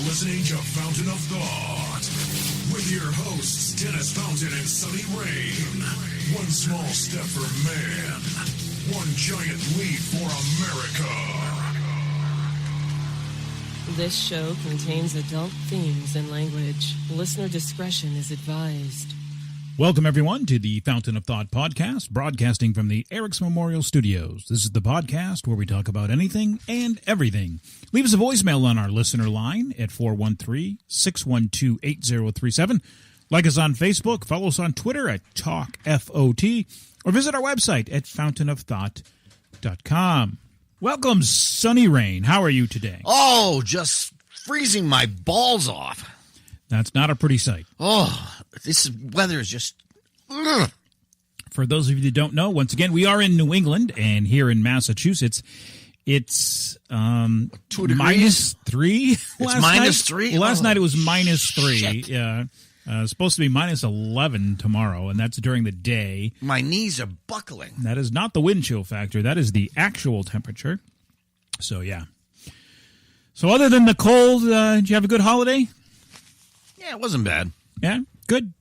listening to Fountain of Thought with your hosts, Dennis Fountain and Sunny Rain. One small step for man, one giant leap for America. This show contains adult themes and language. Listener discretion is advised. Welcome, everyone, to the Fountain of Thought podcast, broadcasting from the Eric's Memorial Studios. This is the podcast where we talk about anything and everything. Leave us a voicemail on our listener line at 413-612-8037. Like us on Facebook, follow us on Twitter at TalkFOT, or visit our website at fountainofthought.com. Welcome, Sunny Rain. How are you today? Oh, just freezing my balls off. That's not a pretty sight. Oh, this weather is just... Ugh. For those of you that don't know, once again, we are in New England, and here in Massachusetts, it's 2 degrees? minus 3. It's minus 3? Last night it was minus 3. Shit. Yeah. It's supposed to be minus 11 tomorrow, and that's during the day. My knees are buckling. That is not the wind chill factor. That is the actual temperature. So, yeah. So other than the cold, did you have a good holiday? Yeah, it wasn't bad. Yeah, good.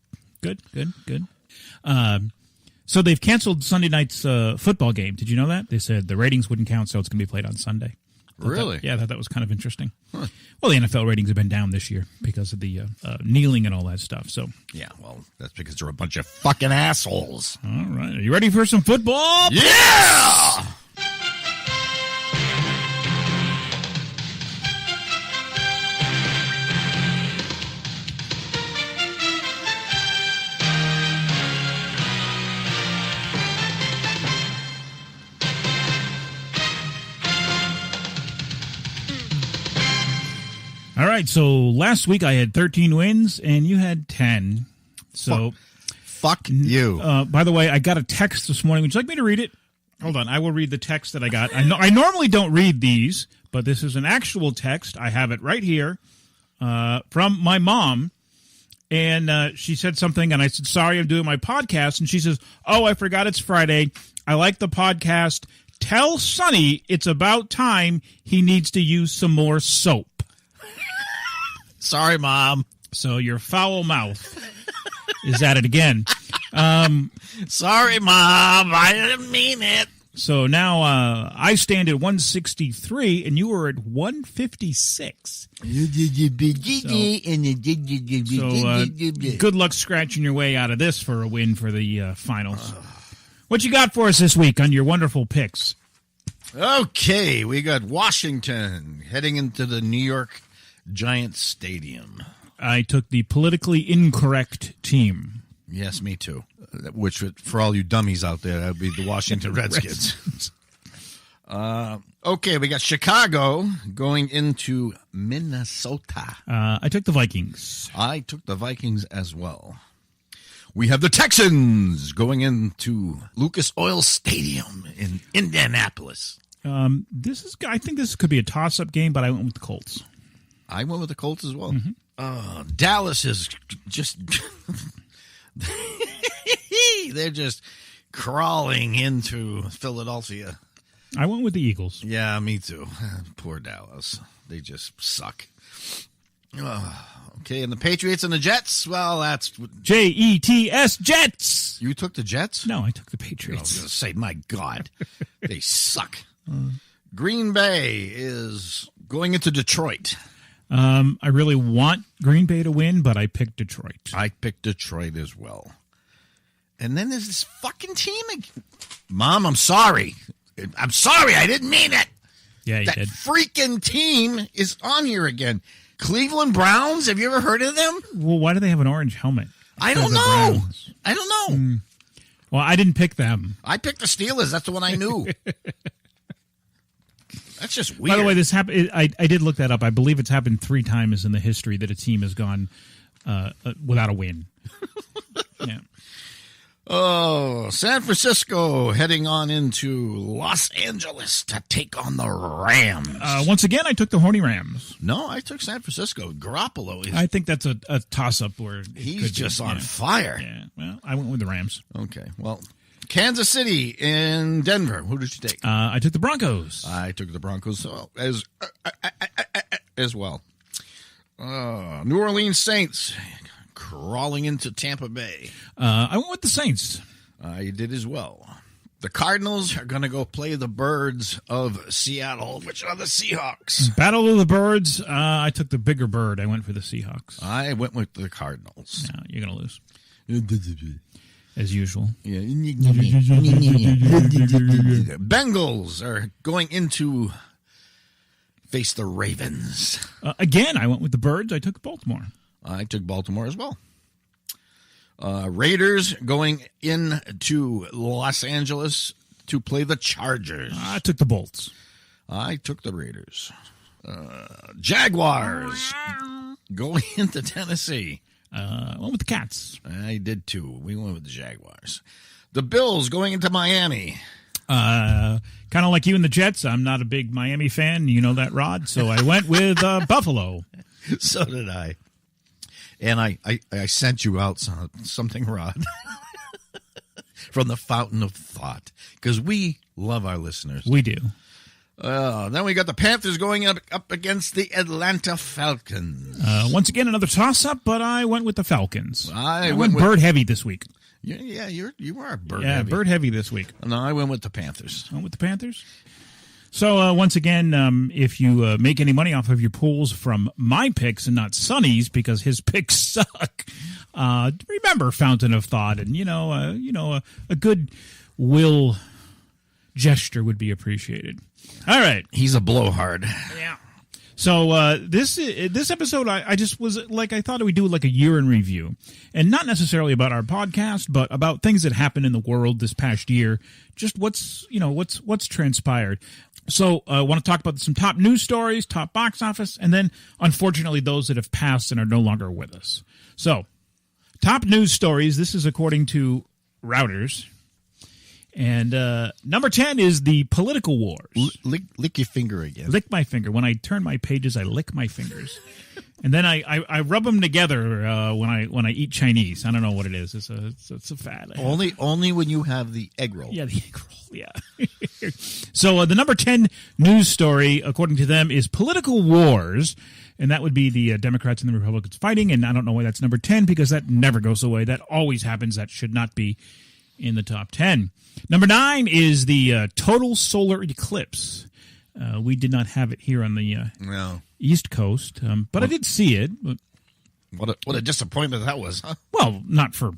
So they've canceled Sunday night's football game. Did you know that? They said the ratings wouldn't count, so it's going to be played on Sunday. Really? I thought that was kind of interesting. Huh. Well, the NFL ratings have been down this year because of the kneeling and all that stuff. So, Yeah, well, that's because they're a bunch of fucking assholes. all right. Are you ready for some football? Yeah! All right. So last week I had 13 wins and you had 10. So, Fuck you. by the way, I got a text this morning. Would you like me to read it? Hold on. I will read the text that I got. I normally don't read these, but this is an actual text. I have it right here from my mom. And she said something, and I said, sorry, I'm doing my podcast. And she says, oh, I forgot it's Friday. I like the podcast. Tell Sonny it's about time he needs to use some more soap. Sorry, Mom. So your foul mouth is at it again. Sorry, Mom. I didn't mean it. So now I stand at 163, and you are at 156. So good luck scratching your way out of this for a win for the finals. What you got for us this week on your wonderful picks? Okay, we got Washington heading into the New York Giants Stadium. I took the politically incorrect team. Yes, me too. Which, for all you dummies out there, that would be the Washington Redskins. Okay, we got Chicago going into Minnesota. I took the Vikings. I took the Vikings as well. We have the Texans going into Lucas Oil Stadium in Indianapolis. I think this could be a toss-up game, but I went with the Colts. I went with the Colts as well. Mm-hmm. Dallas is just... They're just crawling into Philadelphia. I went with the Eagles. Yeah, me too. Poor Dallas. They just suck. Okay, and the Patriots and the Jets? Well, that's... Jets, Jets! You took the Jets? No, I took the I was Patriots. going to say, my God, they suck. Green Bay is going into Detroit. I really want Green Bay to win, but I picked Detroit. I picked Detroit as well. And then there's this fucking team again. Mom, I'm sorry. I'm sorry. I didn't mean it. Yeah, you That did. freaking team is on here again. Cleveland Browns. Have you ever heard of them? Well, why do they have an orange helmet? I don't The know. Browns. I don't know. Well, I didn't pick them. I picked the Steelers. That's the one I knew. That's just weird. By the way, this happened. I did look that up. I believe it's happened 3 times in the history that a team has gone without a win. Yeah. Oh, San Francisco heading on into Los Angeles to take on the Rams. Once again, I took the Horny Rams. No, I took San Francisco. Garoppolo is I think that's a toss-up where he's just on fire. Yeah. Well, I went with the Rams. Okay, well, Kansas City and Denver. Who did you take? I took the Broncos. I took the Broncos as well. New Orleans Saints crawling into Tampa Bay. I went with the Saints. I did as well. The Cardinals are going to go play the Birds of Seattle, which are the Seahawks. Battle of the Birds. I took the bigger bird. I went for the Seahawks. I went with the Cardinals. No, you're going to lose. As usual. Bengals are going into face the Ravens. Again, I went with the Birds. I took Baltimore. I took Baltimore as well. Raiders going into Los Angeles to play the Chargers. I took the Bolts. I took the Raiders. Jaguars going into Tennessee. I went with the Cats. I did too. We went with the Jaguars. The Bills going into Miami. Kind of like you and the Jets. I'm not a big Miami fan. You know that, Rod. So I went with Buffalo. So did I. And I sent you out something, Rod, from the Fountain of Thought, because we love our listeners. We do. Then we got the Panthers going up against the Atlanta Falcons. Once again, another toss-up, but I went with the Falcons. I went bird heavy this week. Yeah, you are bird heavy. Yeah, heavy. bird heavy this week. No, I went with the Panthers. I went with the Panthers. So, once again, if you make any money off of your pools from my picks and not Sonny's because his picks suck, remember Fountain of Thought, and a good will gesture would be appreciated. All right, he's a blowhard. Yeah. So this episode, I just was like, I thought we'd do like a year in review, and not necessarily about our podcast, but about things that happened in the world this past year. Just what's transpired. So I want to talk about some top news stories, top box office, and then, unfortunately, those that have passed and are no longer with us. So, top news stories. This is according to Routers. And number 10 is the political wars. Lick your finger again. Lick my finger. When I turn my pages, I lick my fingers. And then I rub them together when I eat Chinese. I don't know what it is. It's a fad. Only when you have the egg roll. Yeah, the egg roll. Yeah. So the number 10 news story, according to them, is political wars, and that would be the Democrats and the Republicans fighting. And I don't know why that's number 10 because that never goes away. That always happens. That should not be in the top 10. Number 9 is the total solar eclipse. We did not have it here on the East Coast, but I did see it. What a disappointment that was, huh? Well, not for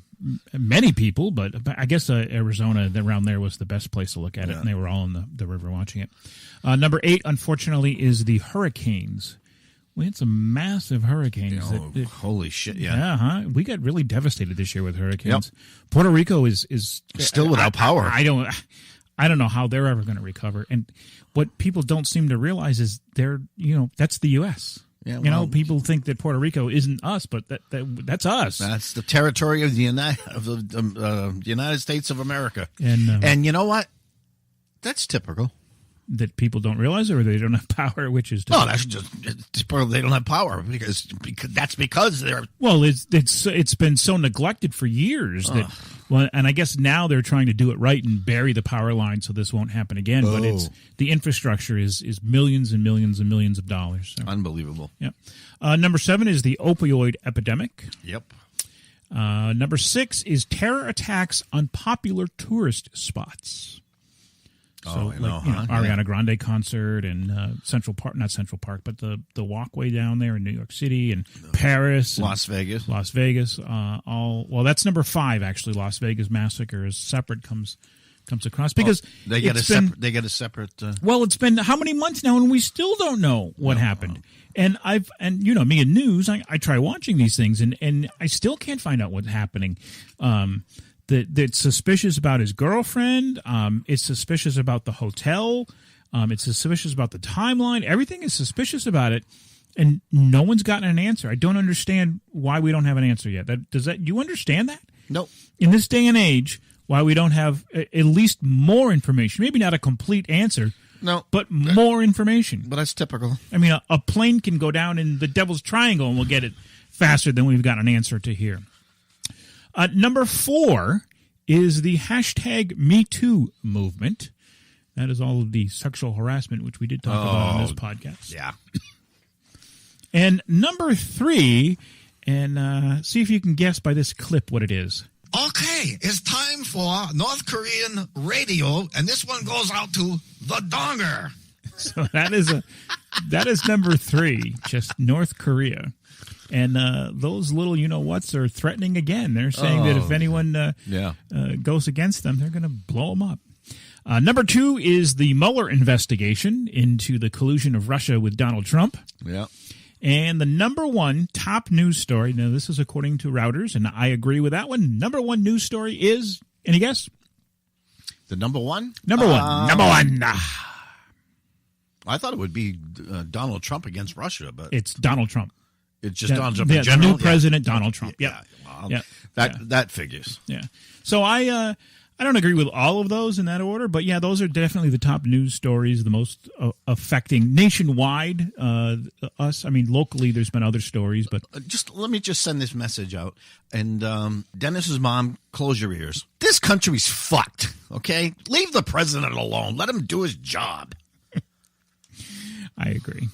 many people, but I guess Arizona around there was the best place to look at it, and they were all in the river watching it. Number 8, unfortunately, is the hurricanes. We had some massitive hurricanes. Holy shit, yeah. Yeah, huh? We got really devastated this year with hurricanes. Yep. Puerto Rico is still without power. I don't know how they're ever going to recover. And what people don't seem to realize is that's the U.S. Yeah, people think that Puerto Rico isn't us, but that's us. That's the territory of the United States of America. And you know what? That's typical. That people don't realize, or they don't have power, which is no, that's just they don't have power because that's because they're it's been so neglected for years that and I guess now they're trying to do it right and bury the power line so this won't happen again. But it's the infrastructure is millions and millions and millions of dollars. So. Unbelievable. Yep. Number 7 is the opioid epidemic. Yep. Number 6 is terror attacks on popular tourist spots. So, Ariana Grande concert and Central Park, not Central Park, but the walkway down there in New York City and Paris. Las Vegas. That's number 5, actually. Las Vegas Massacre is separate, comes across because they get a separate. Well, it's been how many months now, and we still don't know what happened. And me in news, I try watching these things, and I still can't find out what's happening. That's suspicious about his girlfriend. It's suspicious about the hotel. It's suspicious about the timeline. Everything is suspicious about it, and no one's gotten an answer. I don't understand why we don't have an answer yet. You understand that? No. In this day and age, why we don't have at least more information. Maybe not a complete answer. No. But more information. But that's typical. I mean, a plane can go down in the Devil's Triangle, and we'll get it faster than we've got an answer to here. Number 4 is the hashtag #MeToo movement. That is all of the sexual harassment, which we did talk about on this podcast. Yeah. And number 3, and see if you can guess by this clip what it is. Okay, it's time for North Korean radio, and this one goes out to the donger. So that is number 3, just North Korea. And those little you-know-whats are threatening again. They're saying that if anyone goes against them, they're going to blow them up. Number 2 is the Mueller investigation into the collusion of Russia with Donald Trump. Yeah. And the number 1 top news story, now this is according to Reuters, and I agree with that one. Number 1 news story is, any guess? The number 1? Number 1. Number 1. I thought it would be Donald Trump against Russia, but It's Donald Trump. it's just Donald Trump Yeah, in general. the new president, Donald Trump. Yeah. Well, that figures. Yeah. So I don't agree with all of those in that order, but yeah, those are definitely the top news stories, the most affecting nationwide us. I mean, locally, there's been other stories, but Let me just send this message out. And Dennis's mom, close your ears. This country's fucked. Okay, leave the president alone. Let him do his job. I agree.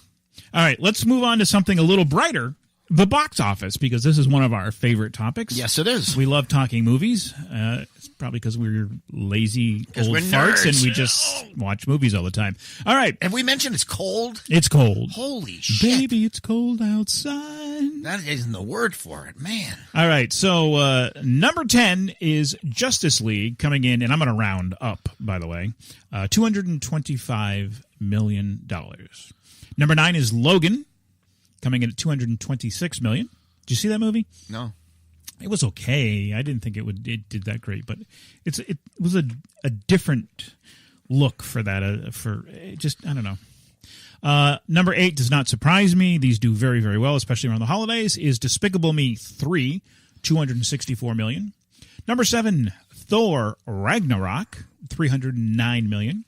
All right, let's move on to something a little brighter. The box office, because this is one of our favorite topics. Yes, it is. We love talking movies. It's probably because we're lazy old we're farts nerds. and we just watch movies all the time. All right. Have we mentioned it's cold? It's cold. Holy shit. Baby, it's cold outside. That isn't the word for it, man. All right. So number 10 is Justice League coming in, and I'm going to round up, by the way, $225 million. Number 9 is Logan, coming in at $226 million. Did you see that movie? No. It was okay. I didn't think it did that great, but it was a different look for that. I don't know. Number 8 does not surprise me. These do very, very well, especially around the holidays. Is Despicable Me 3, $264 million. Number 7, Thor Ragnarok, $309 million.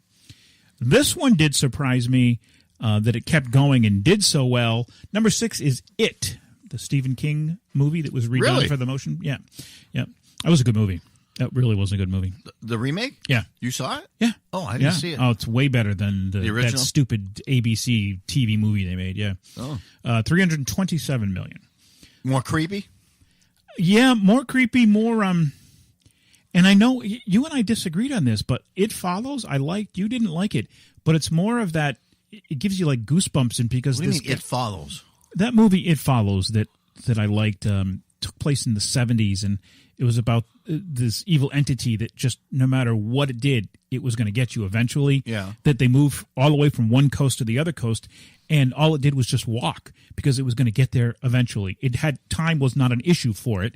This one did surprise me. That it kept going and did so well. Number 6 is It, the Stephen King movie that was redone Really? for the motion. Yeah. That was a good movie. That really was a good movie. The remake? Yeah. You saw it? Yeah. Oh, I didn't see it. Oh, it's way better than The that original? stupid ABC TV movie they made. Yeah. Oh. $327 million. More creepy? Yeah, more creepy, more and I know you and I disagreed on this, but It Follows, I liked. You didn't like it, but it's more of that. It gives you like goosebumps, and because What do you mean, It Follows? that movie It Follows that I liked took place in the 70s, and it was about this evil entity that just no matter what it did, it was going to get you eventually. Yeah. That they moved all the way from one coast to the other coast, and all it did was just walk because it was going to get there eventually. It had time was not an issue for it.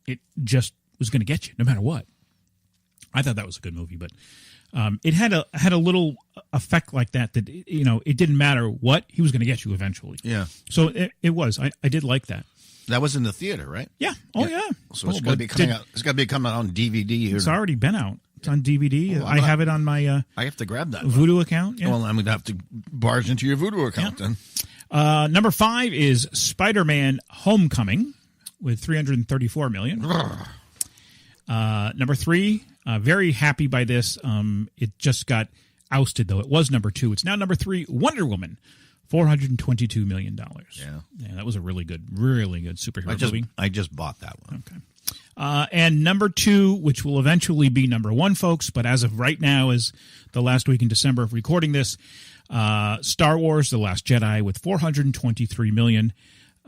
It just was going to get you no matter what. I thought that was a good movie, but it had a little effect like that it didn't matter what, he was going to get you eventually. Yeah. So it was. I did like that. That was in the theater, right? Yeah. Oh yeah. So it's going to be coming out. It's going to be coming out on DVD. It's already been out. It's on DVD. I have it on my I have to grab that Vudu account. Yeah. Well, I'm going to have to barge into your Voodoo account then. Number 5 is Spider-Man: Homecoming with $334 million. Number 3, very happy by this. It just got ousted, though. It was number 2. It's now number 3, Wonder Woman, $422 million. Yeah, that was a really good superhero movie. I just bought that one. Okay. And number 2, which will eventually be number 1, folks, but as of right now, is the last week in December of recording this, Star Wars: The Last Jedi with $423 million.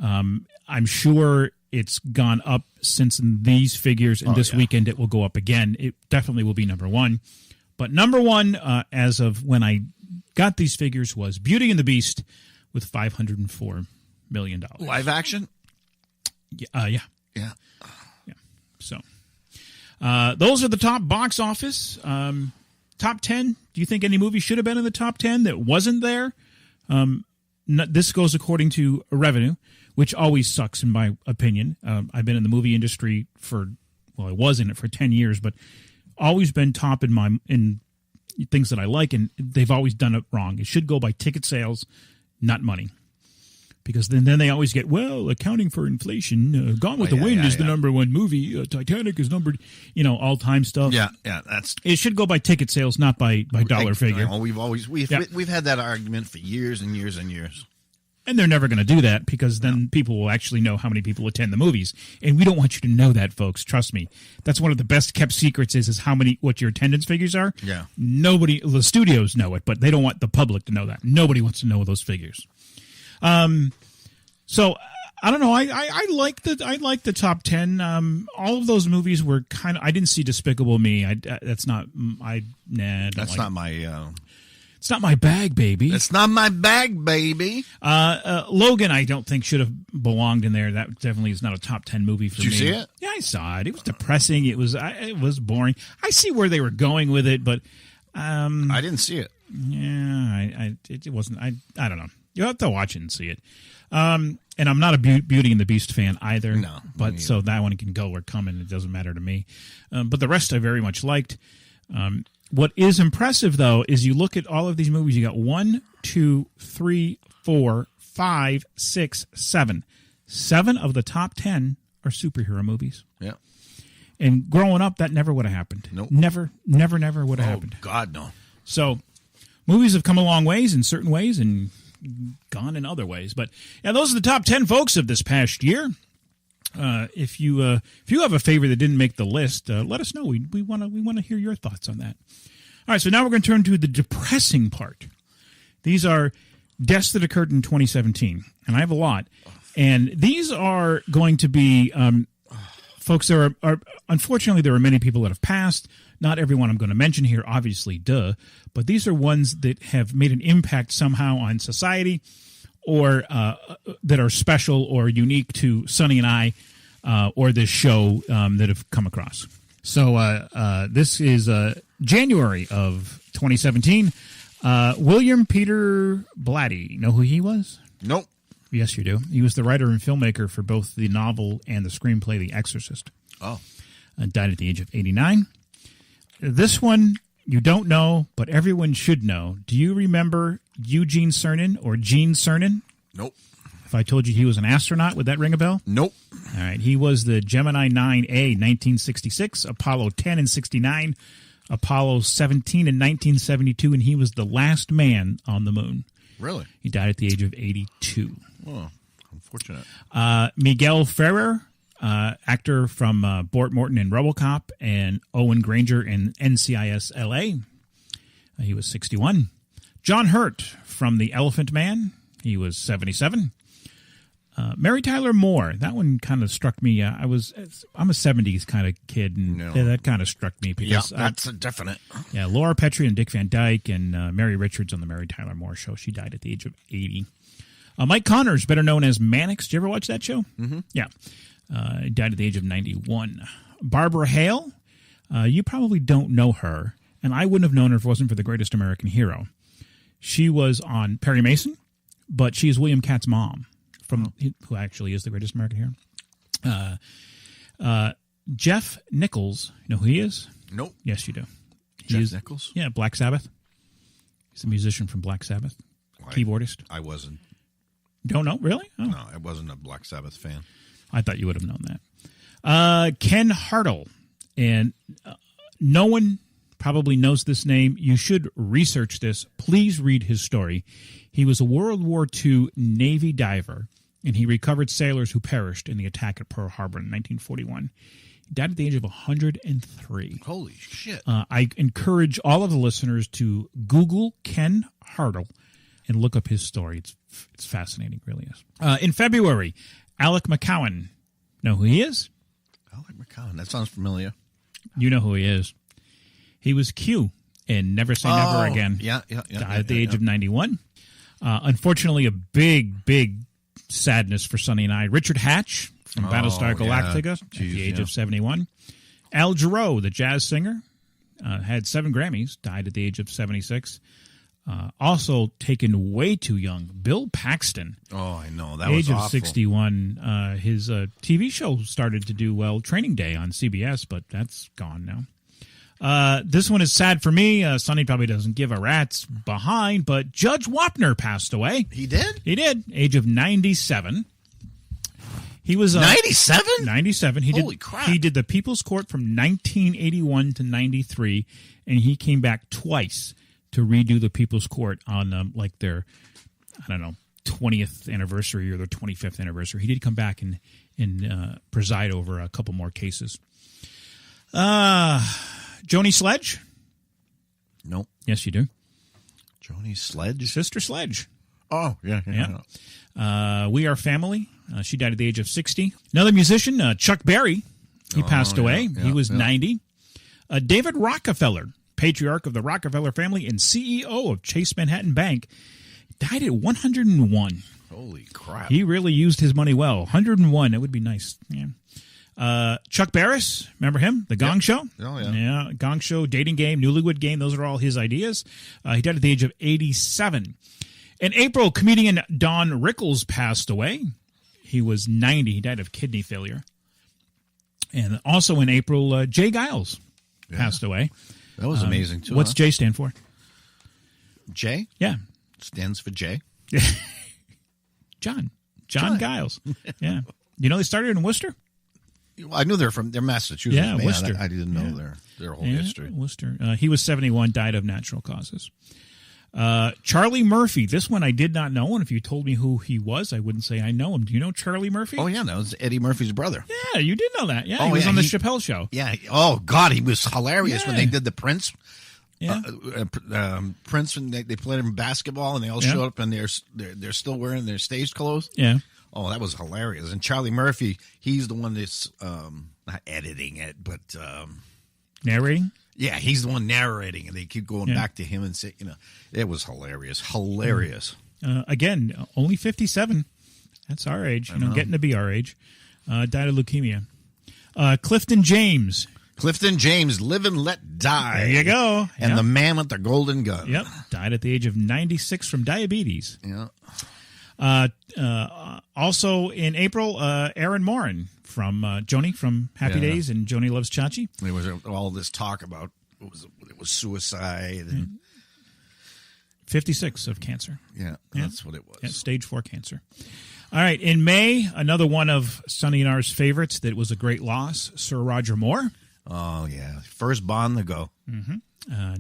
I'm sure it's gone up since these figures, and this weekend it will go up again. It definitely will be number 1. But number 1, as of when I got these figures, was Beauty and the Beast with $504 million. Live action? Yeah. Yeah. So those are the top box office. Top 10. Do you think any movie should have been in the top 10 that wasn't there? This goes according to revenue, which always sucks in my opinion. I've been in the movie industry I was in it for 10 years, but always been top in things that I like, and they've always done it wrong. It should go by ticket sales, not money. Because then they always get, accounting for inflation, Gone with the Wind is the number 1 movie, Titanic is numbered, all-time stuff. Yeah, it should go by ticket sales, not by dollar figure. We've had that argument for years and years and years. And they're never going to do that because then people will actually know how many people attend the movies. And we don't want you to know that, folks. Trust me. That's one of the best kept secrets is what your attendance figures are. Yeah. The studios know it, but they don't want the public to know that. Nobody wants to know those figures. So I don't know. I like the top 10. All of those movies were kind of. I didn't see Despicable Me. That's not. That's not my. It's not my bag, baby. It's not my bag, baby. Logan, I don't think should have belonged in there. That definitely is not a top 10 movie for me. Did you see it? Yeah, I saw it. It was depressing. It was boring. I see where they were going with it, but I didn't see it. Yeah, it wasn't. I don't know. You have to watch it and see it. And I'm not a Beauty and the Beast fan either. No, but so that one can go or come, and it doesn't matter to me. But the rest I very much liked. What is impressive, though, is you look at all of these movies. You got 1, 2, 3, 4, 5, 6, 7. 7 of the top 10 are superhero movies. Yeah. And growing up, that never would have happened. Nope. Never would have happened. God, no. So movies have come a long ways in certain ways and gone in other ways. But yeah, those are the top 10, folks, of this past year. If you have a favorite that didn't make the list, let us know. We want to hear your thoughts on that. All right, so now we're going to turn to the depressing part. These are deaths that occurred in 2017, and I have a lot. And these are going to be folks. There are unfortunately there are many people that have passed. Not everyone I'm going to mention here, obviously, duh. But these are ones that have made an impact somehow on society, or that are special or unique to Sonny and I, or this show that have come across. So this is January of 2017. William Peter Blatty. Know who he was? Nope. Yes, you do. He was the writer and filmmaker for both the novel and the screenplay The Exorcist. Oh. Died at the age of 89. This one you don't know, but everyone should know. Do you remember Eugene Cernan or Gene Cernan? Nope. If I told you he was an astronaut, would that ring a bell? Nope. All right. He was the Gemini 9A 1966, Apollo 10 in 69, Apollo 17 in 1972, and he was the last man on the moon. Really? He died at the age of 82. Oh, unfortunate. Miguel Ferrer, actor from Bort Morton in RoboCop and Owen Granger in NCIS LA. He was 61. John Hurt from The Elephant Man. He was 77. Mary Tyler Moore. That one kind of struck me. I'm a 70s kind of kid, and that kind of struck me because that's a definite. Yeah, Laura Petrie and Dick Van Dyke and Mary Richards on the Mary Tyler Moore Show. She died at the age of 80. Mike Connors, better known as Mannix. Did you ever watch that show? Mm-hmm. Yeah. He died at the age of 91. Barbara Hale. You probably don't know her, and I wouldn't have known her if it wasn't for The Greatest American Hero. She was on Perry Mason, but she is William Katt's mom, who actually is The Greatest American Hero. Jeff Nichols, you know who he is? Nope. Yes, you do. Jeff Nichols? Yeah, Black Sabbath. He's a musician from Black Sabbath, keyboardist. I wasn't. Don't know? Really? Oh. No, I wasn't a Black Sabbath fan. I thought you would have known that. Ken Hartle, and no one probably knows this name. You should research this. Please read his story. He was a World War II Navy diver, and he recovered sailors who perished in the attack at Pearl Harbor in 1941. He died at the age of 103. Holy shit. I encourage all of the listeners to Google Ken Hartle and look up his story. It's fascinating, really is. In February, Alec McCowan. Know who he is? Alec McCowan. That sounds familiar. You know who he is. He was Q in Never Say Never Again. Yeah. Died at the age of 91. Unfortunately, a big sadness for Sonny and I. Richard Hatch from Battlestar Galactica at the age of 71. Al Jarreau, the jazz singer, had 7 Grammys, died at the age of 76. Also taken way too young, Bill Paxton. Oh, I know. That was awful. Age of 61. His TV show started to do well, Training Day on CBS, but that's gone now. This one is sad for me. Sonny probably doesn't give a rat's behind, but Judge Wapner passed away. He did? He did. Age of 97. He was 97? 97. Holy crap. He did the People's Court from 1981 to 93, and he came back twice to redo the People's Court on their, I don't know, 20th anniversary or the 25th anniversary. He did come back and preside over a couple more cases. Joni Sledge? Nope. Yes, you do. Joni Sledge? Sister Sledge. Oh, yeah. We Are Family. She died at the age of 60. Another musician, Chuck Berry. He passed away. He was 90. David Rockefeller, patriarch of the Rockefeller family and CEO of Chase Manhattan Bank, died at 101. Holy crap. He really used his money well. 101. That would be nice. Yeah. Chuck Barris, remember him? The Gong Show? Oh, yeah. Yeah, Gong Show, Dating Game, Newlywed Game. Those are all his ideas. He died at the age of 87. In April, comedian Don Rickles passed away. He was 90. He died of kidney failure. And also in April, Jay Giles passed away. That was amazing, too. What's J stand for? J? Yeah. Stands for J. John Giles. Yeah. You know they started in Worcester? I knew they're Massachusetts. Yeah, Man, Worcester. I didn't know their whole history. Worcester. He was 71, died of natural causes. Charlie Murphy. This one I did not know, and if you told me who he was, I wouldn't say I know him. Do you know Charlie Murphy? Oh, yeah, that was Eddie Murphy's brother. Yeah, you did know that. Yeah, he was on the Chappelle Show. Yeah. Oh, God, he was hilarious when they did the Prince. Yeah. Prince, when they played him basketball, and they all showed up, and they're still wearing their stage clothes. Yeah. Oh, that was hilarious. And Charlie Murphy, he's the one that's not editing it, but Narrating? yeah, he's the one narrating, and they keep going back to him and say, it was hilarious. Again, only 57. That's our age. Getting to be our age. Died of leukemia. Clifton James. Clifton James, Live and Let Die. There you go. And the man with the golden gun. Yep. Died at the age of 96 from diabetes. Yeah. Also in April, Aaron Morin from Joni from Happy Days and Joni Loves Chachi. There was all this talk about it was suicide. And, 56 of cancer. yeah, that's what it was. Yeah, stage 4 cancer. All right. In May, another one of Sonny and R's favorites that was a great loss, Sir Roger Moore. Oh, yeah. First Bond to go.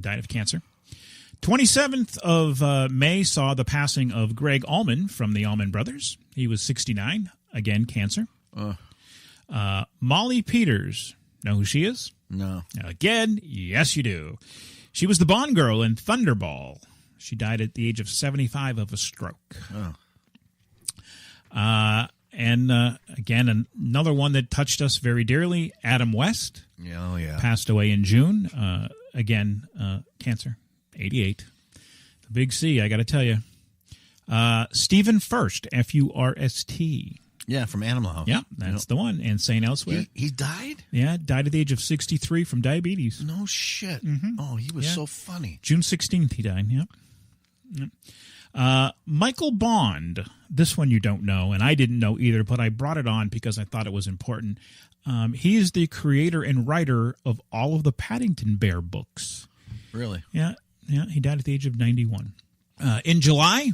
Died of cancer. 27th of May saw the passing of Greg Allman from the Allman Brothers. He was 69. Again, cancer. Molly Peters. Know who she is? No. Again, yes, you do. She was the Bond girl in Thunderball. She died at the age of 75 of a stroke. And again, another one that touched us very dearly, Adam West. Oh, yeah. Passed away in June. Again, cancer, 88. The big C, I got to tell you. Stephen Furst, F-U-R-S-T. Yeah, from Animal House. Yeah, that's the one. And St. Elsewhere. He died? Yeah, died at the age of 63 from diabetes. No shit. Oh, he was so funny. June 16th he died, yep. Michael Bond. This one you don't know, and I didn't know either, but I brought it on because I thought it was important. He is the creator and writer of all of the Paddington Bear books. Really? Yeah. He died at the age of 91. In July,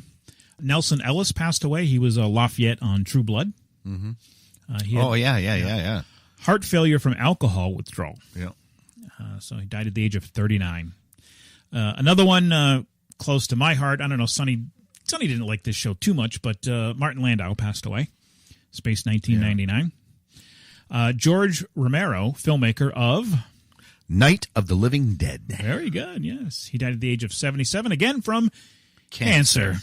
Nelson Ellis passed away. He was Lafayette on True Blood. He had heart failure from alcohol withdrawal. Yeah. So he died at the age of 39. Another one close to my heart. I don't know, Sonny didn't like this show too much, but Martin Landau passed away. Space 1999. George Romero, filmmaker of Night of the Living Dead. Very good, yes. He died at the age of 77, again from cancer.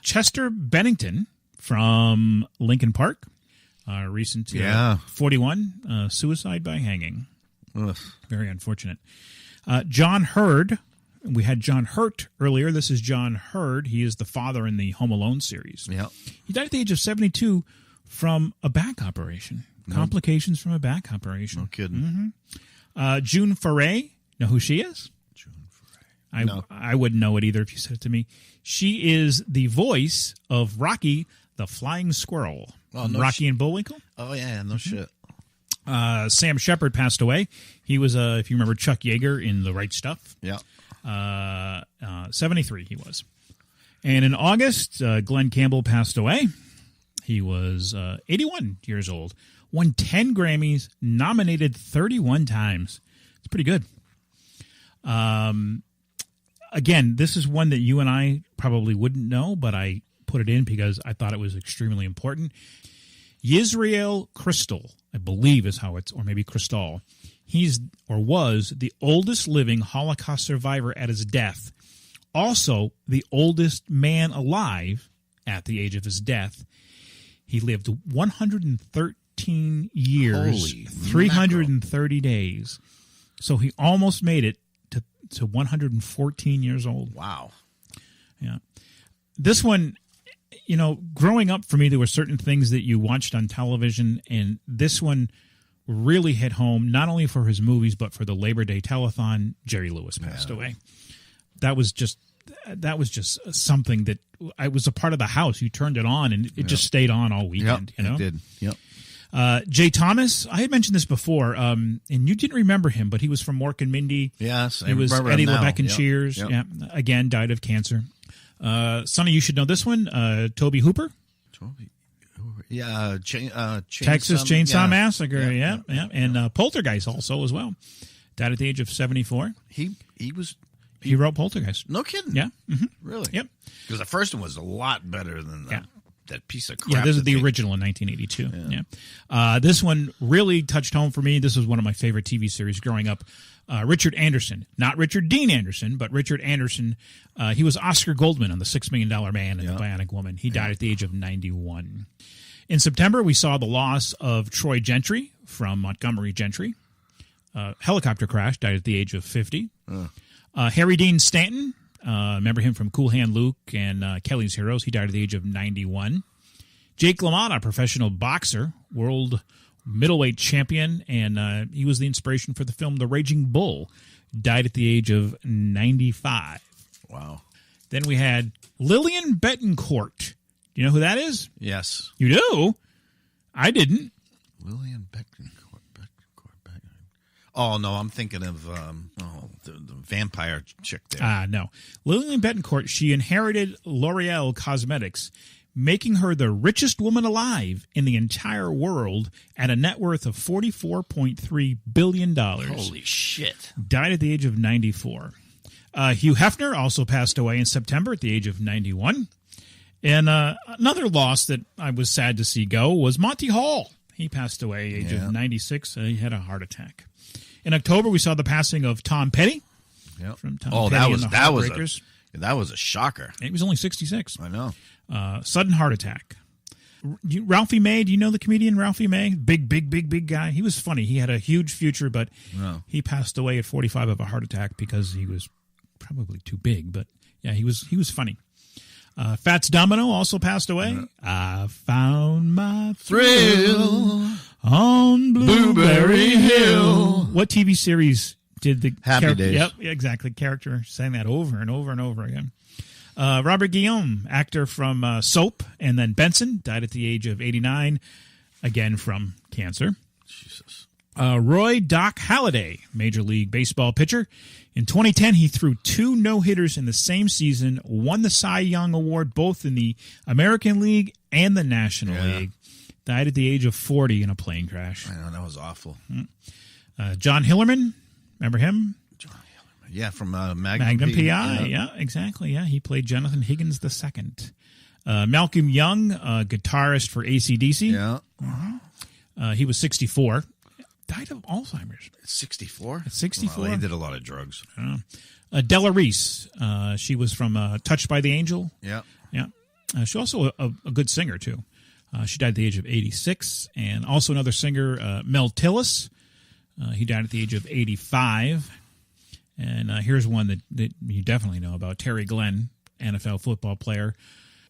Chester Bennington from Lincoln Park. Recent 41, suicide by hanging. Ugh. Very unfortunate. John Hurd. We had John Hurt earlier. This is John Hurd. He is the father in the Home Alone series. Yeah. He died at the age of 72 from a back operation. Complications from a back operation. No kidding. June Foray. Know who she is? June Foray. I wouldn't know it either if you said it to me. She is the voice of Rocky the Flying Squirrel. Rocky and Bullwinkle. Oh, yeah. No shit. Sam Shepard passed away. He was, if you remember, Chuck Yeager in The Right Stuff. Yeah. 73 he was. And in August, Glenn Campbell passed away. He was 81 years old. Won 10 Grammys, nominated 31 times. It's pretty good. Again, this is one that you and I probably wouldn't know, but I put it in because I thought it was extremely important. Yisrael Crystal, I believe is how it's, or maybe Crystal. He's, or was, the oldest living Holocaust survivor at his death. Also, the oldest man alive at the age of his death. He lived 113 years, Holy 330 days. So he almost made it to 114 years old. Wow. Yeah. This one, you know, growing up for me, there were certain things that you watched on television, and this one really hit home, not only for his movies, but for the Labor Day telethon. Jerry Lewis passed away. That was just something that I was a part of the house. You turned it on, and it just stayed on all weekend. Yep, you know? it did. Yep. Jay Thomas, I had mentioned this before, and you didn't remember him, but he was from Mork and Mindy. Yes, he was remember Eddie him now. LeBeck and Yep. Cheers. Yep. Yeah, again, died of cancer. Sonny, you should know this one. Toby Hooper, Yeah, Texas Chainsaw Massacre. Yeah. And Poltergeist also as well. Died at the age of 74. He Wrote Poltergeist. no kidding. Yeah. Mm-hmm. Really. Yep. Because the first one was a lot better than that piece of crap. Yeah, this is that the they- original in 1982. Yeah. This one really touched home for me. This was one of my favorite TV series growing up. Richard Anderson, not Richard Dean Anderson, but Richard Anderson. He was Oscar Goldman on The $6 Million Man and The Bionic Woman. He died at the age of 91. In September, we saw the loss of Troy Gentry from Montgomery Gentry. Helicopter crash, died at the age of 50. Harry Dean Stanton, remember him from Cool Hand Luke and Kelly's Heroes. He died at the age of 91. Jake LaMotta, professional boxer, world middleweight champion, and he was the inspiration for the film The Raging Bull. Died at the age of 95. Wow. Then we had Lillian Bettencourt. Do you know who that is? Yes. You do? I didn't. Lillian Beckencourt. Oh, no, I'm thinking of the vampire chick there. No. Lillian Bettencourt, she inherited L'Oreal Cosmetics, making her the richest woman alive in the entire world at a net worth of $44.3 billion. Holy shit. Died at the age of 94. Hugh Hefner also passed away in September at the age of 91. And another loss that I was sad to see go was Monty Hall. He passed away at the age of 96. He had a heart attack. In October, we saw the passing of Tom Petty. Yep. From Tom Oh, Petty that and was the that was Heartbreakers. that was a shocker. He was only 66. I know. Sudden heart attack. Ralphie May, do you know the comedian Ralphie May? Big guy. He was funny. He had a huge future, but he passed away at 45 of a heart attack because he was probably too big. But yeah, he was funny. Fats Domino also passed away. I found my thrill on Blueberry Hill. What TV series did the Happy Days. Yep, exactly. Character sang that over and over and over again. Robert Guillaume, actor from Soap and then Benson, died at the age of 89, again from cancer. Jesus. Roy Doc Halladay, Major League Baseball pitcher. In 2010, he threw 2 no-hitters in the same season, won the Cy Young Award both in the American League and the National League. Died at the age of 40 in a plane crash. I know, that was awful. John Hillerman, remember him? Yeah, from Magnum Magnum P.I. Yeah, exactly. Yeah, he played Jonathan Higgins II. Malcolm Young, guitarist for AC/DC. Yeah. He was 64. Died of Alzheimer's. 64? At 64. Well, he did a lot of drugs. Della Reese. She was from Touched by the Angel. Yeah. Yeah. She's also a good singer, too. She died at the age of 86. And also another singer, Mel Tillis. He died at the age of 85. And here's one that you definitely know about. Terry Glenn, NFL football player.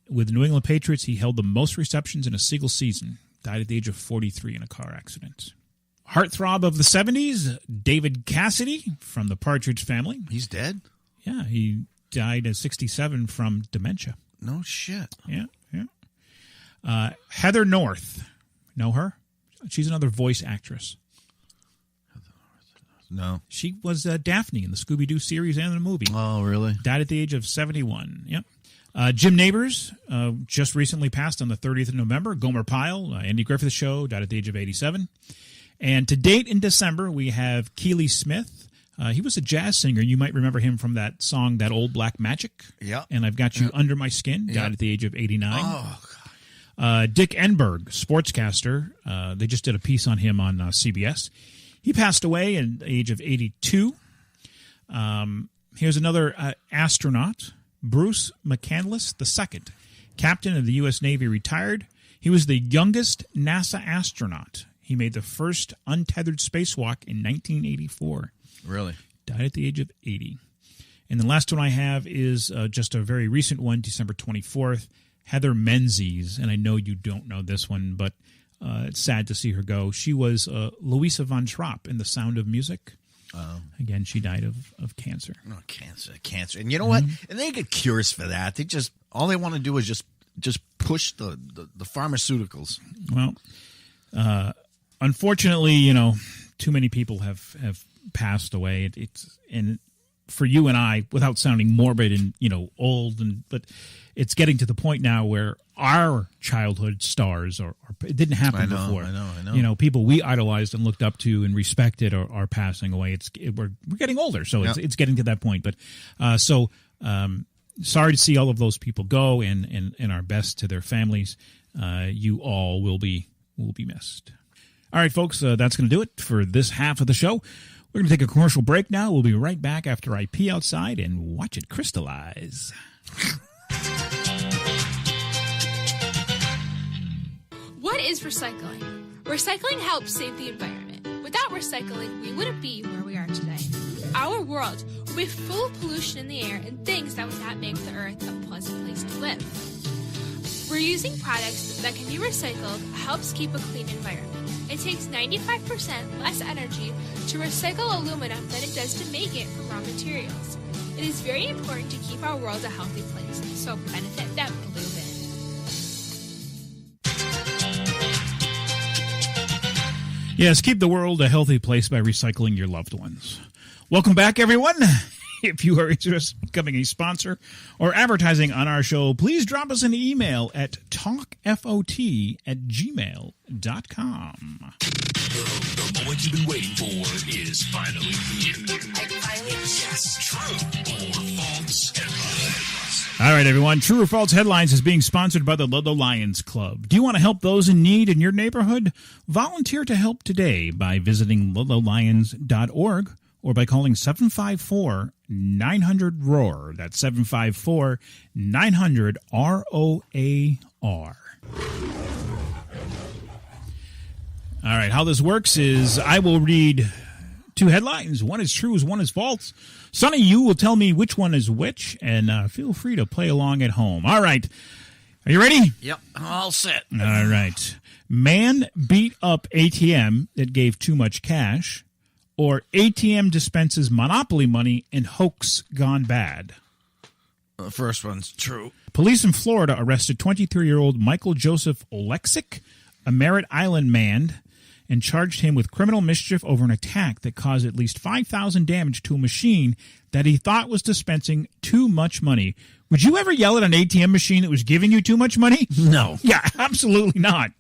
With the New England Patriots, he held the most receptions in a single season. Died at the age of 43 in a car accident. Heartthrob of the 70s, David Cassidy from the Partridge Family. He's dead? Yeah, he died at 67 from dementia. No shit. Yeah. Heather North. Know her? She's another voice actress. No. She was Daphne in the Scooby-Doo series and the movie. Oh, really? Died at the age of 71. Yep. Jim Nabors just recently passed on the 30th of November. Gomer Pyle, Andy Griffith Show, died at the age of 87. And to date in December, we have Keely Smith, He was a jazz singer. You might remember him from that song, That Old Black Magic. Yeah. And I've Got You Under My Skin. Yeah. Died at the age of 89. Oh, Dick Enberg, sportscaster. They just did a piece on him on CBS. He passed away at the age of 82. Here's another astronaut, Bruce McCandless II, captain of the U.S. Navy, retired. He was the youngest NASA astronaut. He made the first untethered spacewalk in 1984. really? Died at the age of 80. And the last one I have is just a very recent one, December 24th, Heather Menzies. And I know you don't know this one, but it's sad to see her go. She was Louisa von Trapp in The Sound of Music. Again, she died of cancer. Oh, cancer. And you know what? And they get cures for that. All they want to do is just push the pharmaceuticals. Well, unfortunately, too many people have passed away. And for you and I, without sounding morbid and old, but it's getting to the point now where our childhood stars it didn't happen before. I know. People we idolized and looked up to and respected are passing away. We're getting older, so it's getting to that point. But sorry to see all of those people go, and our best to their families. You all will be missed. All right, folks, that's going to do it for this half of the show. We're going to take a commercial break now. We'll be right back after I pee outside and watch it crystallize. What is recycling? Recycling helps save the environment. Without recycling, we wouldn't be where we are today. Our world would be full of pollution in the air and things that would not make the earth a pleasant place to live. Reusing products that can be recycled helps keep a clean environment. It takes 95% less energy to recycle aluminum than it does to make it from raw materials. It is very important to keep our world a healthy place, so benefit that blue bin. Yes, keep the world a healthy place by recycling your loved ones. Welcome back, everyone. If you are interested in becoming a sponsor or advertising on our show, please drop us an email at talkfot@gmail.com. The moment you've been waiting for is finally here. Yes, true or false headlines. All right, everyone. True or False Headlines is being sponsored by the Ludlow Lions Club. Do you want to help those in need in your neighborhood? Volunteer to help today by visiting ludlowlions.org or by calling 754-900-ROAR. That's 754-900-ROAR. All right, how this works is I will read two headlines. One is true, one is false. Sonny, you will tell me which one is which, and feel free to play along at home. All right. Are you ready? Yep, all set. All right. Man beat up ATM that gave too much cash, or ATM dispenses Monopoly money and hoax gone bad. The first one's true. Police in Florida arrested 23-year-old Michael Joseph Oleksic, a Merritt Island man, and charged him with criminal mischief over an attack that caused at least $5,000 damage to a machine that he thought was dispensing too much money. Would you ever yell at an ATM machine that was giving you too much money? No. Yeah, absolutely not.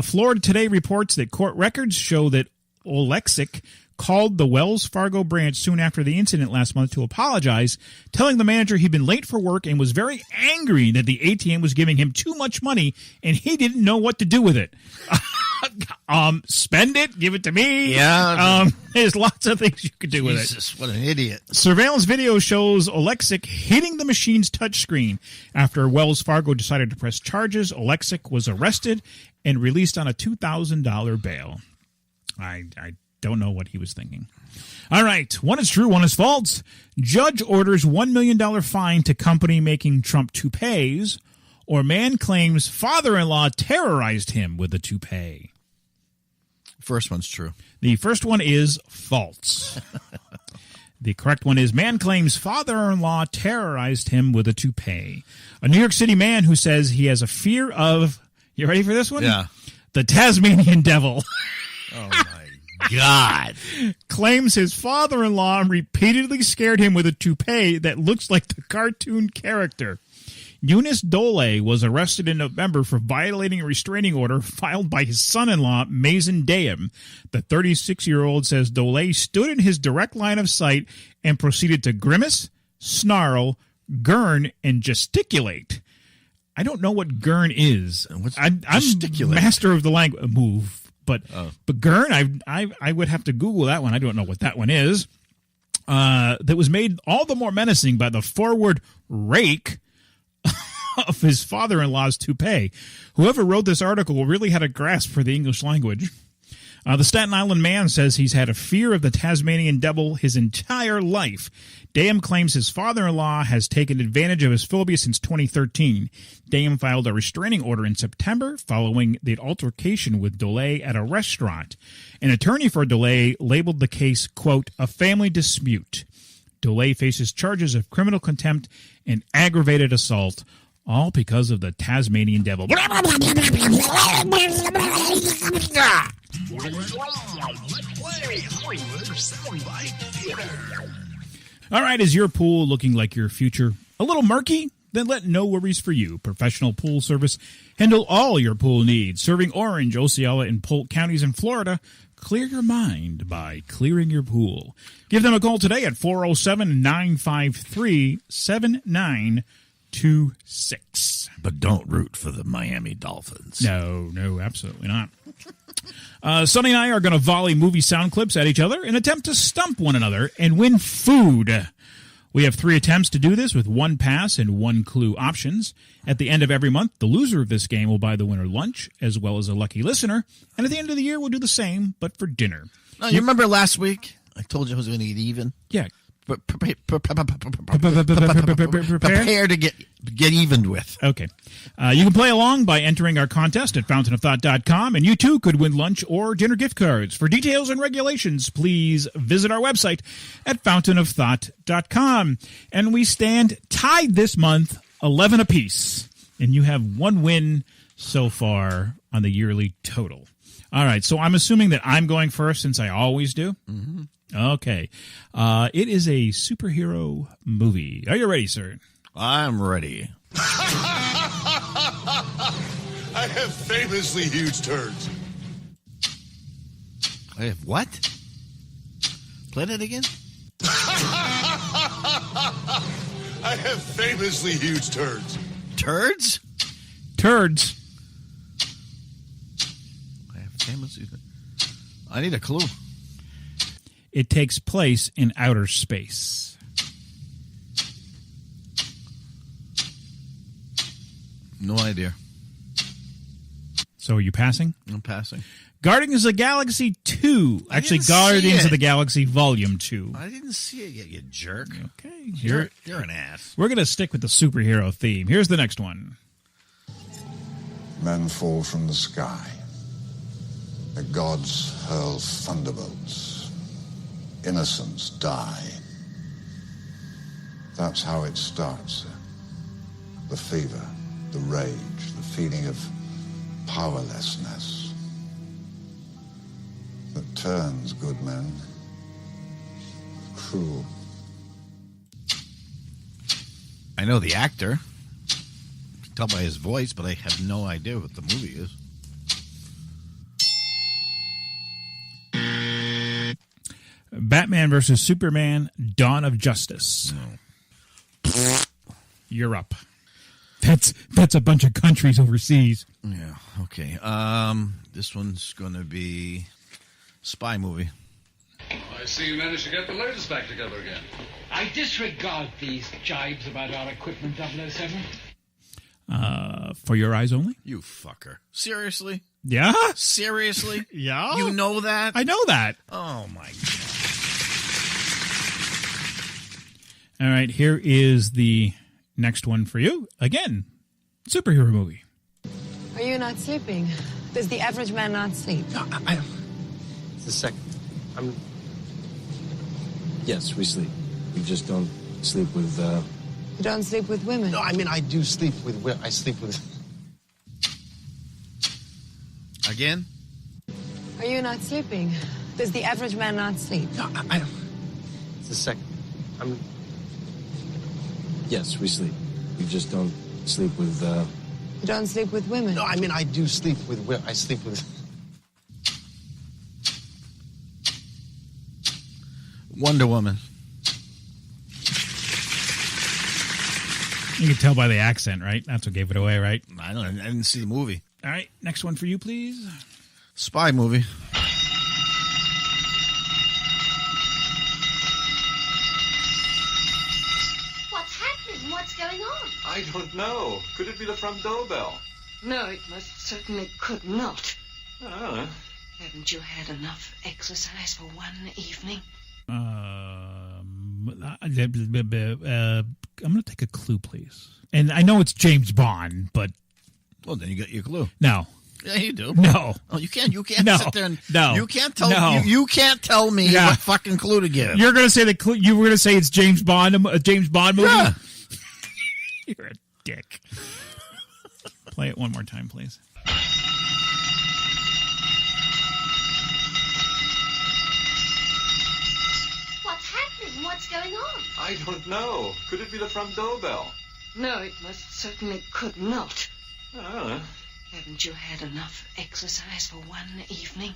Florida Today reports that court records show that Oleksic called the Wells Fargo branch soon after the incident last month to apologize, telling the manager he'd been late for work and was very angry that the ATM was giving him too much money and he didn't know what to do with it. Spend it, give it to me. Yeah. There's lots of things you could do with it. Jesus, what an idiot. Surveillance video shows Oleksic hitting the machine's touchscreen. After Wells Fargo decided to press charges, Oleksic was arrested and released on a $2,000 bail. I don't know what he was thinking. All right. One is true, one is false. Judge orders $1 million fine to company making Trump toupees, or man claims father-in-law terrorized him with a toupee. First one's true. The first one is false. The correct one is man claims father-in-law terrorized him with a toupee. A New York City man who says he has a fear of, you ready for this one? Yeah. The Tasmanian devil. Oh, my God. Claims his father-in-law repeatedly scared him with a toupee that looks like the cartoon character. Eunice Dole was arrested in November for violating a restraining order filed by his son-in-law, Mason Dayam. The 36-year-old says Dole stood in his direct line of sight and proceeded to grimace, snarl, gurn, and gesticulate. I don't know what gurn is. I'm master of the language. Move. But gurn, I would have to Google that one. I don't know what that one is. That was made all the more menacing by the forward rake of his father-in-law's toupee. Whoever wrote this article really had a grasp for the English language. The Staten Island man says he's had a fear of the Tasmanian devil his entire life. Dayam claims his father-in-law has taken advantage of his phobia since 2013. Dayam filed a restraining order in September following the altercation with Dole at a restaurant. An attorney for Dole labeled the case, quote, a family dispute. Dole faces charges of criminal contempt and aggravated assault, all because of the Tasmanian devil. All right, is your pool looking like your future a little murky? Then let No Worries for You Professional Pool Service handle all your pool needs. Serving Orange, Osceola, and Polk counties in Florida, clear your mind by clearing your pool. Give them a call today at 407-953-7926. But don't root for the Miami Dolphins. No, absolutely not. Sonny and I are going to volley movie sound clips at each other and attempt to stump one another and win food. We have 3 attempts to do this with 1 pass and 1 clue options. At the end of every month, the loser of this game will buy the winner lunch, as well as a lucky listener. And at the end of the year, we'll do the same, but for dinner. No, you remember last week? I told you I was going to get even. Yeah. Prepare to get evened with. Okay. You can play along by entering our contest at fountainofthought.com, and you too could win lunch or dinner gift cards. For details and regulations, please visit our website at fountainofthought.com. And we stand tied this month, 11 apiece. And you have 1 win so far on the yearly total. All right, so I'm assuming that I'm going first since I always do. Mm-hmm. Okay. It is a superhero movie. Are you ready, sir? I'm ready. I have famously huge turds. I have what? Play that again? I have famously huge turds. Turds? Turds. I have famously... I need a clue. It takes place in outer space. No idea. So are you passing? I'm passing. Guardians of the Galaxy 2. Actually, Guardians of the Galaxy Volume 2. I didn't see it yet, you jerk. Okay. You're an ass. We're going to stick with the superhero theme. Here's the next one. Men fall from the sky. The gods hurl thunderbolts. Innocents die. That's how it starts. The fever, the rage, the feeling of powerlessness that turns good men cruel. I know the actor. I can tell by his voice, but I have no idea what the movie is. Batman versus Superman, Dawn of Justice. No. You're up. That's a bunch of countries overseas. Yeah, okay. This one's going to be spy movie. I see you managed to get the latest back together again. I disregard these jibes about our equipment, 007. For your eyes only? You fucker. Seriously? Yeah? Seriously? Yeah? You know that? I know that. Oh, my God. All right, here is the next one for you. Again, superhero movie. Are you not sleeping? Does the average man not sleep? No, it's the second. Yes, we sleep. We just don't sleep with, You don't sleep with women? No, I mean, I do sleep with... I sleep with... Again? Are you not sleeping? Does the average man not sleep? No, it's the second. Yes, we sleep. We just don't sleep with, You don't sleep with women. No, I mean, I do sleep with women. I sleep with... Wonder Woman. You can tell by the accent, right? That's what gave it away, right? I didn't see the movie. All right, next one for you, please. Spy movie. What's happening? What's going on? I don't know. Could it be the front doorbell? No, it most certainly could not. I don't know. Haven't you had enough exercise for one evening? I'm going to take a clue, please. And I know it's James Bond, but... Well, then you got your clue. No. Yeah, you do. No. Oh, you can't no. sit there and... No. You can't tell... No. You can't tell me what fucking clue to give. You're going to say the clue... You were going to say it's James Bond, a James Bond movie? Yeah. You're a dick. Play it one more time, please. What's happening? What's going on? I don't know. Could it be the front doorbell? No, it most certainly could not. I don't know. Haven't you had enough exercise for one evening?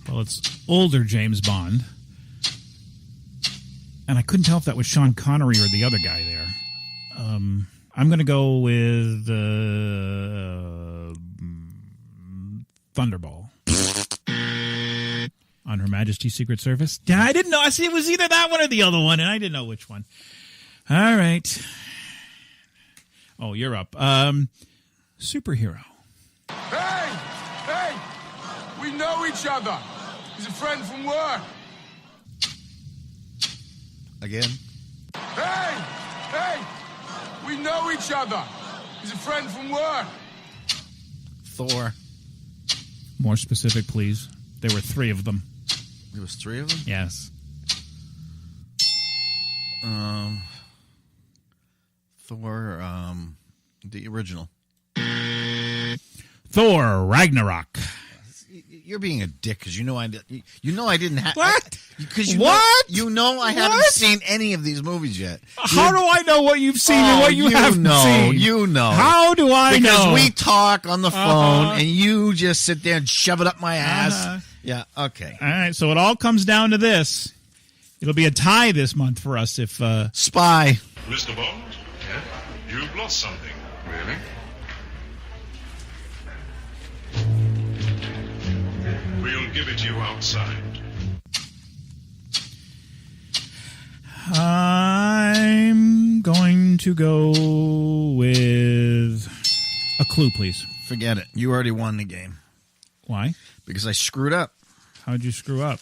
Well, it's older James Bond. And I couldn't tell if that was Sean Connery or the other guy there. I'm going to go with Thunderball. On Her Majesty's Secret Service. Yeah, I didn't know. I see it was either that one or the other one, and I didn't know which one. All right. Oh, you're up. Superhero. Hey! We know each other. He's a friend from work. Again? Hey! We know each other. He's a friend from work. Thor. More specific, please. There were 3 of them. There was 3 of them? Yes. Thor, the original. Thor Ragnarok. You're being a dick because you know I didn't have what? Because what? I haven't seen any of these movies yet. How do I know what you've seen and what you haven't seen? You know. How do I know? Because we talk on the phone and you just sit there and shove it up my ass. Yeah. Okay. All right. So it all comes down to this. It'll be a tie this month for us if Spy. Mr. Bond? Yeah? You've lost something. Really? We'll give it to you outside. I'm going to go with a clue, please. Forget it. You already won the game. Why? Because I screwed up. How'd you screw up?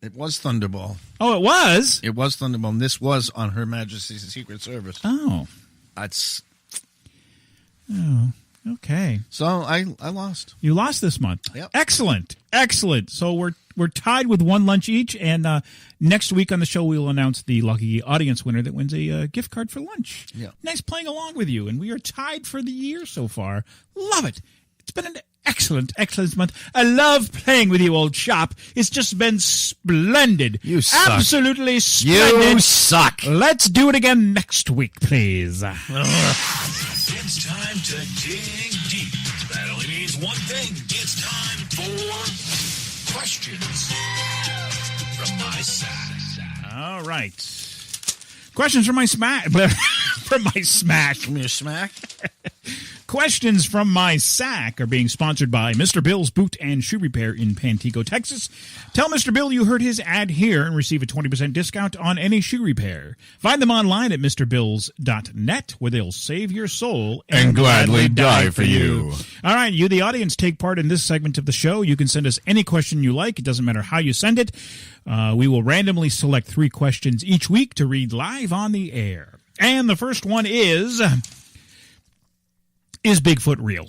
It was Thunderball. Oh, it was? It was Thunderball. And this was on Her Majesty's Secret Service. Oh. That's... Oh, okay. So I lost. You lost this month. Yep. Excellent. So we're tied with 1 lunch each, and next week on the show we will announce the lucky audience winner that wins a gift card for lunch. Yeah. Nice playing along with you, and we are tied for the year so far. Love it. It's been an excellent month. I love playing with you, old chap. It's just been splendid. You suck. Absolutely splendid. You suck. Let's do it again next week, please. It's time to dig deep. That only means one thing. It's time for questions from my sack. All right. Questions from my smack. From my smack. From your smack? Questions from my sack are being sponsored by Mr. Bill's Boot and Shoe Repair in Pantego, Texas. Tell Mr. Bill you heard his ad here and receive a 20% discount on any shoe repair. Find them online at MrBills.net, where they'll save your soul and gladly die for you. All right, you, the audience, take part in this segment of the show. You can send us any question you like. It doesn't matter how you send it. We will randomly select 3 questions each week to read live on the air. And the first one is Bigfoot real?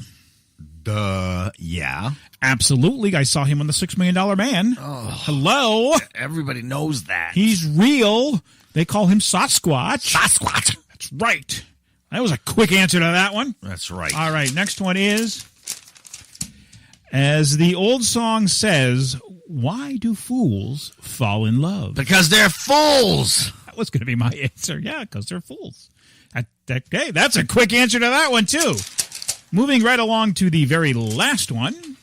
Yeah. Absolutely. I saw him on the $6 Million Man. Oh, hello. Everybody knows that. He's real. They call him Sasquatch. Sasquatch. That's right. That was a quick answer to that one. That's right. All right. Next one is, as the old song says, why do fools fall in love? Because they're fools. That was going to be my answer. Yeah, because they're fools. Hey, that's a quick answer to that one, too. Moving right along to the very last one.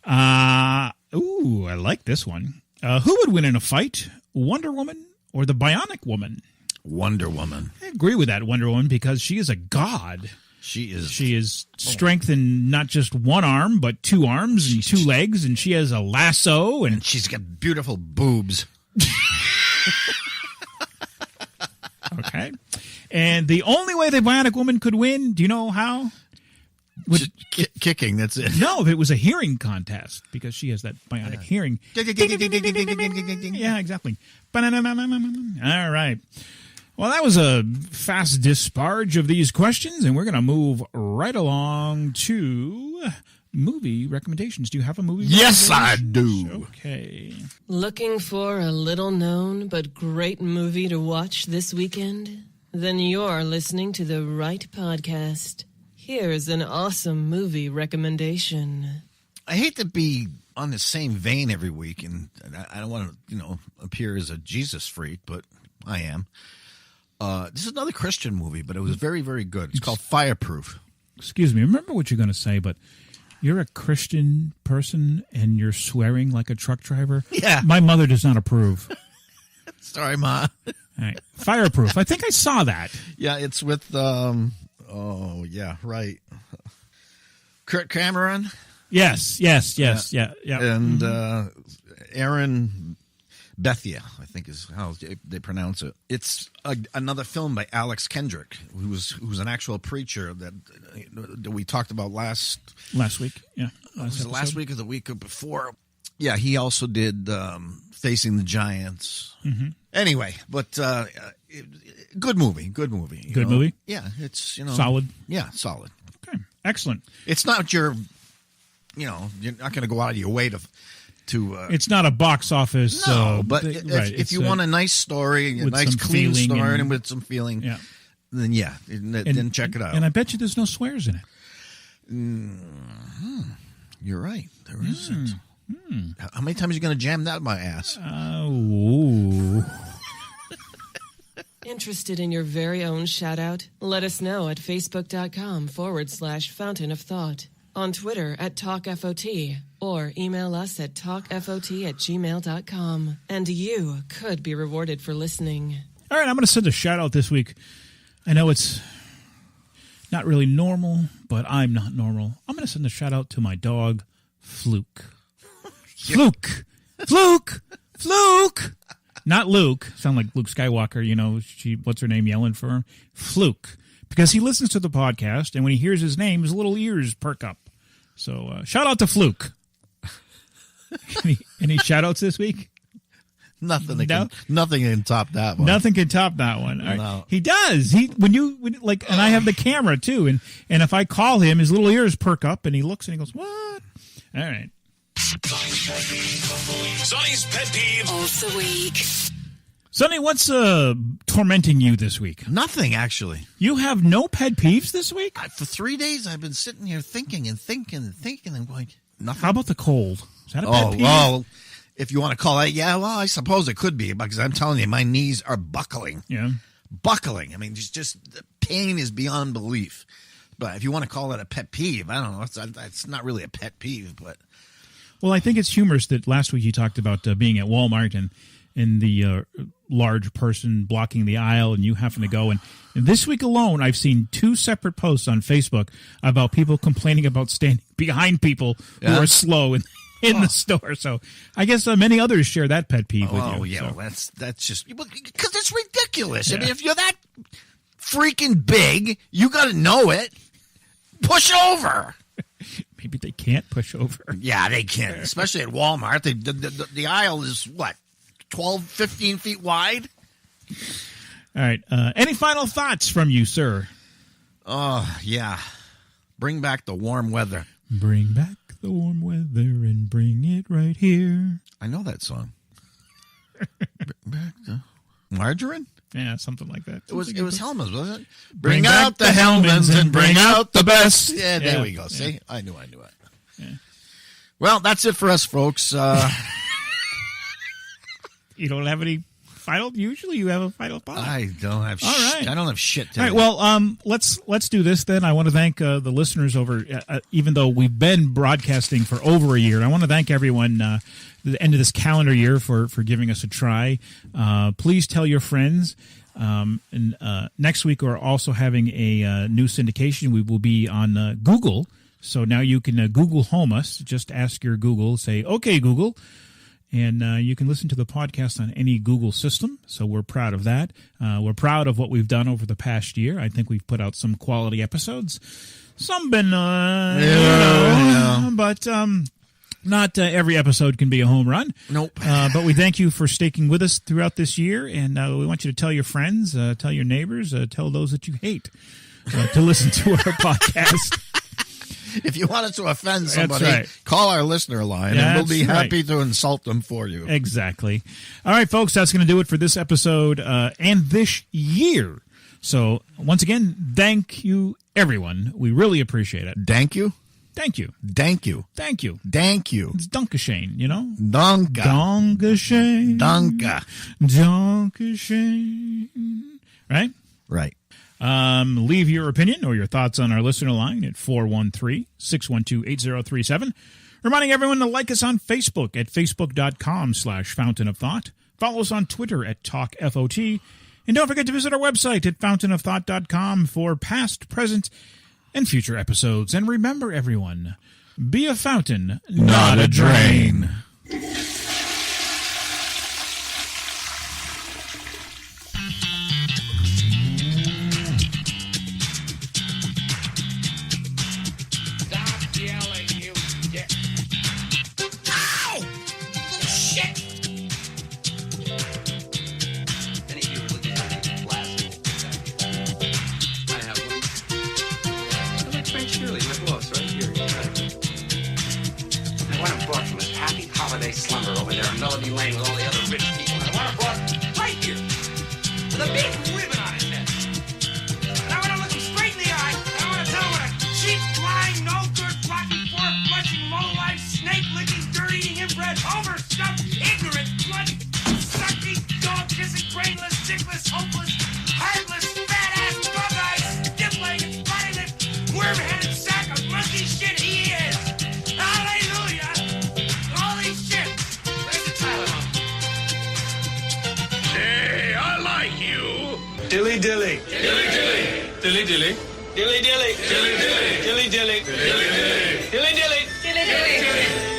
I like this one. Who would win in a fight, Wonder Woman or the Bionic Woman? Wonder Woman. I agree with that, Wonder Woman, because she is a god. She is. She is strength in not just one arm, but two arms and two legs, and she has a lasso. And she's got beautiful boobs. Okay. And the only way the Bionic Woman could win, do you know how? Kicking, that's it. No, if it was a hearing contest, because she has that bionic hearing. Yeah, exactly. All right. Well, that was a fast disparage of these questions, and we're going to move right along to movie recommendations. Do you have a movie? Yes, I do. Okay. Looking for a little-known but great movie to watch this weekend? Then you're listening to the right podcast. Here's an awesome movie recommendation. I hate to be on the same vein every week, and I don't want to, appear as a Jesus freak, but I am. This is another Christian movie, but it was very, very good. It's called Fireproof. Excuse me. Remember what you're going to say, but you're a Christian person and you're swearing like a truck driver? Yeah. My mother does not approve. Sorry, Ma. All right. Fireproof. I think I saw that. Yeah, it's with, oh, yeah, right. Kurt Cameron? Yes. Yeah. And Aaron Bethia, I think is how they pronounce it. It's another film by Alex Kendrick, who's an actual preacher that we talked about last week. Yeah, was it last week or the week before? Yeah, he also did Facing the Giants. Mm-hmm. Anyway, but good movie. Good movie. Yeah, it's solid. Yeah, solid. Okay, excellent. It's not you're not going to go out of your way to. It's not a box office. No, but if you want a nice story, a nice clean story, and with some feeling, then then check it out. And I bet you there's no swears in it. You're right. There isn't. How many times are you going to jam that in my ass? Interested in your very own shout-out? Let us know at facebook.com/Fountain of Thought. On Twitter at TalkFOT, or email us at talkfot@gmail.com. And you could be rewarded for listening. All right, I'm going to send a shout-out this week. I know it's not really normal, but I'm not normal. I'm going to send a shout-out to my dog, Fluke. Fluke! Not Luke. Sound like Luke Skywalker, what's her name yelling for him? Fluke. Because he listens to the podcast, and when he hears his name, his little ears perk up. So, shout out to Fluke. Any shout outs this week? Nothing can top that one. Nothing can top that one. All right. No. He does. And I have the camera too, and if I call him, his little ears perk up, and he looks and he goes, "What?" All right. Sonny's pet peeve of the week. Sonny, what's tormenting you this week? Nothing, actually. You have no pet peeves this week? For 3 days, I've been sitting here thinking and going, nothing. How about the cold? Is that a pet peeve? Well, if you want to call that, yeah, well, I suppose it could be, because I'm telling you, my knees are buckling. Yeah. Buckling. I mean, just the pain is beyond belief. But if you want to call it a pet peeve, I don't know. It's not really a pet peeve, but... Well, I think it's humorous that last week you talked about being at Walmart and the large person blocking the aisle and you having to go. And this week alone, I've seen 2 separate posts on Facebook about people complaining about standing behind people who are slow in the store. So I guess many others share that pet peeve with you. Oh, yeah. So. Well, that's just... Because it's ridiculous. Yeah. I mean, if you're that freaking big, you got to know it. Push over. Maybe they can't push over. Yeah, they can. Especially at Walmart. The aisle is, 12, 15 feet wide? All right. Any final thoughts from you, sir? Oh, yeah. Bring back the warm weather. Bring back the warm weather and bring it right here. I know that song. Bring back the... Margarine? Yeah, something like that. It was Hellmann's, wasn't it? Bring out the Hellmann's and bring out the best. Yeah, there we go. See? I knew it. Yeah. Well, that's it for us, folks. You don't have any Usually you have a final thought. I don't have. All right. I don't have shit. Today. All right. Well, let's do this then. I want to thank the listeners over. Even though we've been broadcasting for over a year, I want to thank everyone at the end of this calendar year for giving us a try. Please tell your friends. And next week we're also having a new syndication. We will be on Google. So now you can Google home us. Just ask your Google, say, "Okay, Google." And you can listen to the podcast on any Google system. So we're proud of that. We're proud of what we've done over the past year. I think we've put out some quality episodes. Some been, but not every episode can be a home run. Nope. But we thank you for sticking with us throughout this year. And we want you to tell your friends, tell your neighbors, tell those that you hate to listen to our podcast. If you want us to offend somebody, right. Call our listener line, and we'll be happy to insult them for you. Exactly. All right, folks, that's going to do it for this episode and this year. So, once again, thank you, everyone. We really appreciate it. Thank you? Thank you. Thank you. Thank you. Thank you. It's Dankeschön, you know? Danke. Dankeschön. Danke. Dankeschön. Right? Right. Leave your opinion or your thoughts on our listener line at 413-612-8037. Reminding everyone to like us on Facebook at facebook.com/Fountain of Thought. Follow us on Twitter at TalkFOT. And don't forget to visit our website at fountainofthought.com for past, present, and future episodes. And remember, everyone, be a fountain, not a drain. Slumber over there in Melody Lane with all the other rich people. And I want to brought right here with a big ribbon on his head. And I want to look him straight in the eye. And I want to tell him what a cheap, lying, no good, rocky, fork-flushing, low-life, snake-licking, dirt-eating, inbred, overstuffed, ignorant, bloody, sucking, dog-kissing, brainless, dickless, hopeless, heartless, fat-ass, bug-eyed, stiff-legged, spotty-lipped, worm-headed sack of monkey shit he is. Hallelujah! Hey, I like you. Dilly dilly. Dilly dilly. Dilly dilly. Dilly dilly. Dilly dilly. Dilly dilly. Dilly dilly. Dilly dilly. Dilly dilly.